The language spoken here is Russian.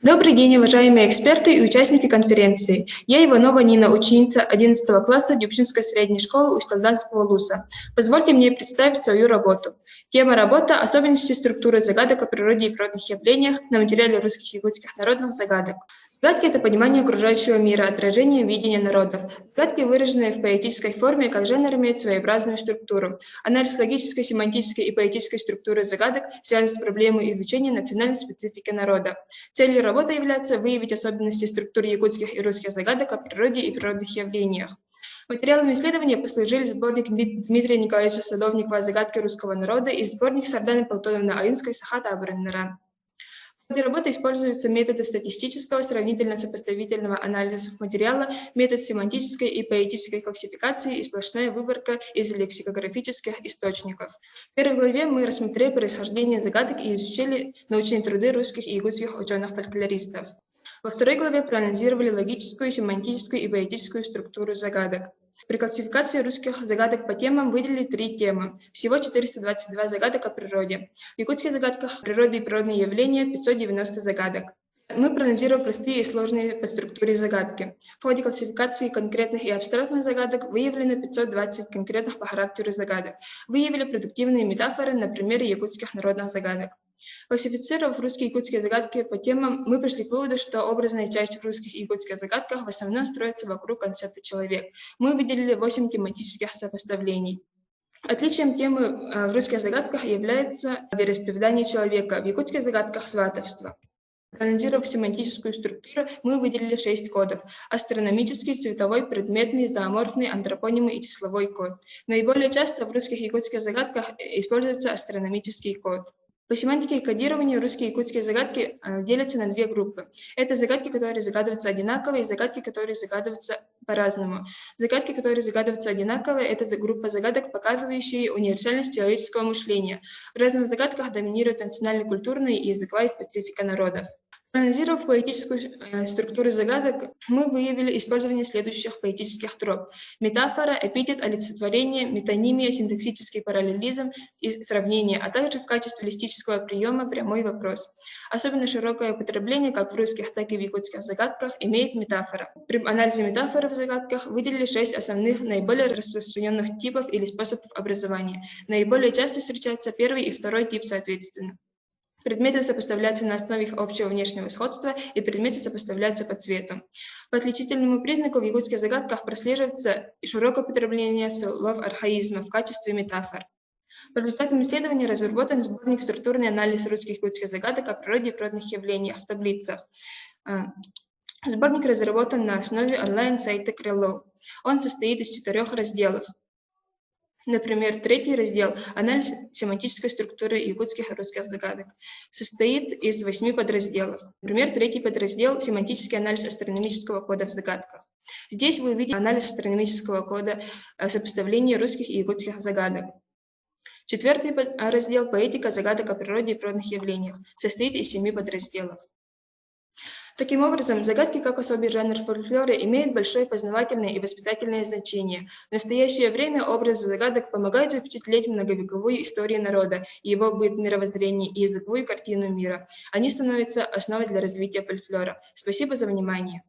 Добрый день, уважаемые эксперты и участники конференции. Я Иванова Нина, ученица 11 класса Дюбшинской средней школы Усть-Талданского ЛУСа. Позвольте мне представить свою работу. Тема работы – особенности структуры загадок о природе и природных явлениях на материале русских и якутских народных загадок. Загадки – это понимание окружающего мира, отражение видения народов. Загадки, выраженные в поэтической форме, как жанр, имеют своеобразную структуру. Анализ логической, семантической и поэтической структуры загадок связан с проблемой изучения национальной специфики народа. Целью работы является выявить особенности структуры якутских и русских загадок о природе и природных явлениях. Материалами исследования послужили сборник Дмитрия Николаевича Садовникова «Загадки русского народа» и сборник Сарданы Полтоновны Аюнской «Сахата Абрыннара». В ходе работы используются методы статистического сравнительно-сопоставительного анализа материала, метод семантической и поэтической классификации и сплошная выборка из лексикографических источников. В первой главе мы рассмотрели происхождение загадок и изучили научные труды русских и якутских ученых-фольклористов. Во второй главе проанализировали логическую, семантическую и поэтическую структуру загадок. При классификации русских загадок по темам выделили 3 темы. Всего 422 загадок о природе. В якутских загадках природы и природные явления 590 загадок. Мы проанализировали простые и сложные по структуре загадки. В ходе классификации конкретных и абстрактных загадок выявлено 520 конкретных по характеру загадок. Выявили продуктивные метафоры на примере якутских народных загадок. Классифицировав русские и якутские загадки по темам, мы пришли к выводу, что образная часть в русских и якутских загадках в основном строится вокруг концепта «человек». Мы выделили 8 тематических сопоставлений. Отличием темы в русских загадках является вероисповедание человека, в якутских загадках – сватовство. Проанализировав семантическую структуру, мы выделили 6 кодов: астрономический, цветовой, предметный, зооморфный, антропонимный и числовой код. Наиболее часто в русских и якутских загадках используется астрономический код. По семантике и кодированию русские и якутские загадки делятся на 2 группы. Это загадки, которые загадываются одинаково, и загадки, которые загадываются по-разному. Загадки, которые загадываются одинаково, это группа загадок, показывающие универсальность человеческого мышления. В разных загадках доминирует национально-культурная и языковая специфика народов. Проанализировав поэтическую структуру загадок, мы выявили использование следующих поэтических троп: метафора, эпитет, олицетворение, метонимия, синтаксический параллелизм и сравнение, а также в качестве листического приема прямой вопрос. Особенно широкое употребление как в русских, так и в якутских загадках имеет метафора. При анализе метафоры в загадках выделили 6 основных, наиболее распространенных типов или способов образования. Наиболее часто встречаются первый и второй тип соответственно. Предметы сопоставляются на основе их общего внешнего сходства, и предметы сопоставляются по цвету. По отличительному признаку в якутских загадках прослеживается широкое употребление слов-архаизмов в качестве метафор. По результатам исследования разработан сборник «Структурный анализ русских и якутских загадок о природе и природных явлениях» в таблицах. Сборник разработан на основе онлайн-сайта Крыло. Он состоит из 4 разделов. Например, 3-й раздел «Анализ семантической структуры якутских и русских загадок» состоит из 8 подразделов. Например, 3-й подраздел «Семантический анализ астрономического кода в загадках». Здесь вы увидите анализ астрономического кода сопоставления русских и якутских загадок. 4-й раздел «Поэтика загадок о природе и природных явлениях» состоит из 7 подразделов. Таким образом, загадки как особый жанр фольклора имеют большое познавательное и воспитательное значение. В настоящее время образы загадок помогают запечатлеть многовековую историю народа, его быт, мировоззрение и языковую картину мира. Они становятся основой для развития фольклора. Спасибо за внимание.